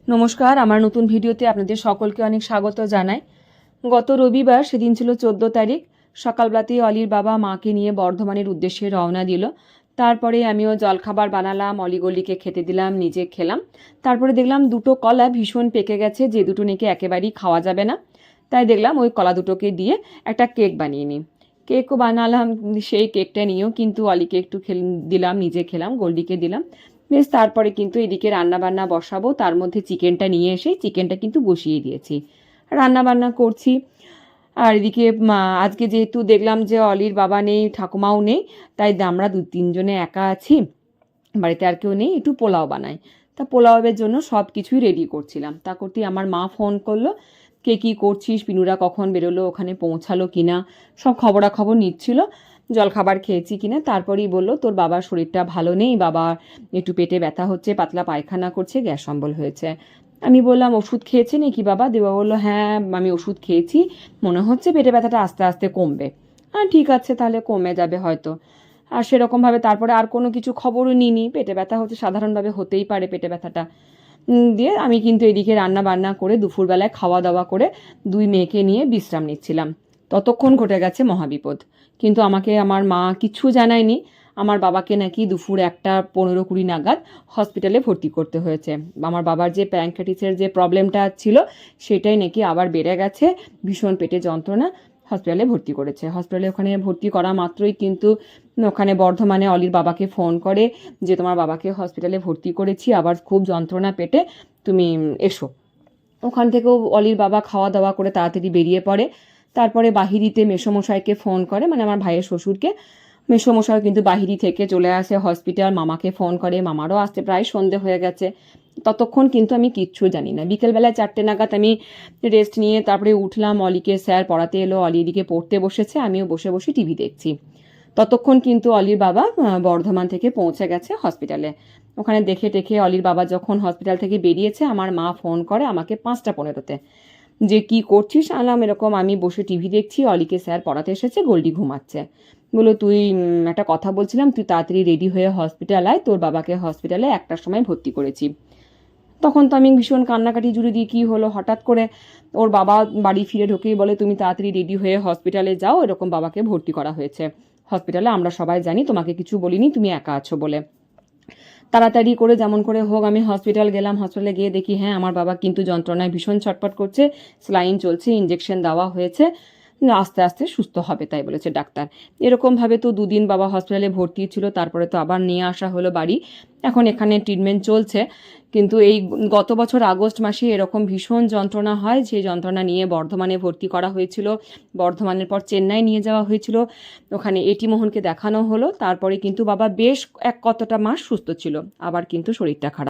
নমস্কার, আমার নতুন ভিডিওতে আপনাদের সকলকে অনেক স্বাগত জানাই। গত রবিবার, সেদিন ছিল 14 তারিখ, সকালবেলাতেই অলির বাবা মাকে নিয়ে বর্ধমানের উদ্দেশ্যে রওনা দিল। তারপরে আমিও জলখাবার বানালাম, অলিগলিকে খেতে দিলাম, নিজে খেলাম। তারপরে দেখলাম দুটো কলা ভীষণ পেকে গেছে, যে দুটো নাকি একেবারেই খাওয়া যাবে না। তাই দেখলাম ওই কলা দুটোকে দিয়ে একটা কেক বানিয়ে নিই। কেকও বানালাম, সেই কেকটা নিয়েও কিন্তু অলিকে একটু দিলাম, নিজে খেলাম, গোল্ডিকে দিলাম। বেশ, তারপরে কিন্তু এদিকে রান্নাবান্না বসাবো। তার মধ্যে চিকেনটা নিয়ে এসে চিকেনটা কিন্তু বসিয়ে দিয়েছি, রান্নাবান্না করছি। আর এদিকে আজকে যেহেতু দেখলাম যে অলির বাবা নেই, ঠাকুমাও নেই, তাই আমরা দু তিনজনে একা আছি, বাড়িতে আর কেউ নেই, একটু পোলাও বানাই। তা পোলাওয়ের জন্য সব কিছুই রেডি করছিলাম। তা করতেই আমার মা ফোন করলো, কে কী করছিস, পিনুরা কখন বেরোলো, ওখানে পৌঁছালো কিনা, সব খবরাখবর নিচ্ছিল, জলখাবার খেয়েছি কিনা। তারপরেই বললো তোর বাবার শরীরটা ভালো নেই, বাবা একটু পেটে ব্যথা হচ্ছে, পাতলা পায়খানা করছে, গ্যাস অম্বল হয়েছে। আমি বললাম ওষুধ খেয়েছে নাকি বাবা? দেবা বললো হ্যাঁ আমি ওষুধ খেয়েছি, মনে হচ্ছে পেটে ব্যথাটা আস্তে আস্তে কমবে। হ্যাঁ ঠিক আছে, তাহলে কমে যাবে হয়তো। আর সেরকমভাবে তারপরে আর কোনো কিছু খবরও নিইনি। পেটে ব্যথা হচ্ছে, সাধারণভাবে হতেই পারে পেটে ব্যথাটা। দিয়ে আমি কিন্তু এদিকে রান্না বান্না করে দুপুরবেলায় খাওয়া দাওয়া করে দুই মেয়েকে নিয়ে বিশ্রাম নিচ্ছিলাম। ততক্ষণ ঘটে গেছে মহাবিপদ। কিন্তু আমাকে আমার মা কিচ্ছু জানায়নি। আমার বাবাকে নাকি দুপুর 1:15-20 নাগাদ হসপিটালে ভর্তি করতে হয়েছে। আমার বাবার যে প্যানক্রিয়াটিসের যে প্রবলেমটা ছিল, সেটাই নাকি আবার বেড়ে গেছে, ভীষণ পেটে যন্ত্রণা। হসপিটালে ভর্তি করেছে। হসপিটালে ওখানে ভর্তি করা মাত্রই কিন্তু ওখানে বর্ধমানে অলির বাবাকে ফোন করে যে তোমার বাবাকে হসপিটালে ভর্তি করেছি, আবার খুব যন্ত্রণা পেটে, তুমি এসো। ওখান থেকেও অলির বাবা খাওয়া দাওয়া করে তাড়াতাড়ি বেরিয়ে পড়ে। তারপরে বাহিরিতে মেসোমশাইকে ফোন করে, মানে আমার ভাইয়ের শ্বশুরকে। মেসোমশাই কিন্তু বাহিরি থেকে চলে আসে হসপিটাল, মামাকে ফোন করে, মামারও আসতে প্রায় সন্ধে হয়ে গেছে। ততক্ষণ কিন্তু আমি কিচ্ছু জানি না। বিকেলবেলায় 4টে নাগাদ আমি রেস্ট নিয়ে তারপরে উঠলাম, অলিকে স্যার পড়াতে এলো, অলি এদিকে পড়তে বসেছে, আমিও বসে বসে টিভি দেখছি। ততক্ষণ কিন্তু অলির বাবা বর্ধমান থেকে পৌঁছে গেছে হসপিটালে। ওখানে দেখে টেখে অলির বাবা যখন হসপিটাল থেকে বেরিয়েছে, আমার মা ফোন করে আমাকে 5:15-তে, যে কি করছিস? আলাম এরকম আমি বসে টিভি দেখছি, অলিকে স্যার পড়াতে এসেছে, গোল্ডি ঘুমাচ্ছে। বলো তুই একটা কথা বলছিলাম, তুই তাড়াতাড়ি রেডি হয়ে হসপিটাল আয়, তোর বাবাকে হসপিটালে 1টার সময় ভর্তি করেছি। তখন তো আমি ভীষণ কান্নাকাটি জুড়ে দিয়ে কী হলো, হঠাৎ করে ওর বাবা বাড়ি ফিরে ঢুকেই বলে তুমি তাড়াতাড়ি রেডি হয়ে হসপিটালে যাও, এরকম বাবাকে ভর্তি করা হয়েছে হসপিটালে, আমরা সবাই জানি, তোমাকে কিছু বলিনি, তুমি একা আছো বলে। তাড়াতাড়ি করে যেমন করে হোক আমি হসপিটাল গেলাম। হসপিটালে গিয়ে দেখি হ্যাঁ আমার বাবা কিন্তু যন্ত্রণায় ভীষণ ছটফট করছে, স্লাইন চলছে, ইঞ্জেকশন দেওয়া হয়েছে, আস্তে আস্তে সুস্থ হবে তাই বলেছে ডাক্তার। এরকমভাবে তো 2 দিন বাবা হসপিটালে ভর্তি ছিল, তারপরে তো আবার নিয়ে আসা হলো বাড়ি। এখন এখানে ট্রিটমেন্ট চলছে। কিন্তু এই গত বছর আগস্ট মাসে এরকম ভীষণ যন্ত্রণা হয়, সেই যন্ত্রণা নিয়ে বর্ধমানে ভর্তি করা হয়েছিল। বর্ধমানের পর চেন্নাই নিয়ে যাওয়া হয়েছিল, ওখানে এটি মোহনকে দেখানো হলো। তারপরে কিন্তু বাবা বেশ কতটা মাস সুস্থ ছিল, আবার কিন্তু শরীরটা খারাপ।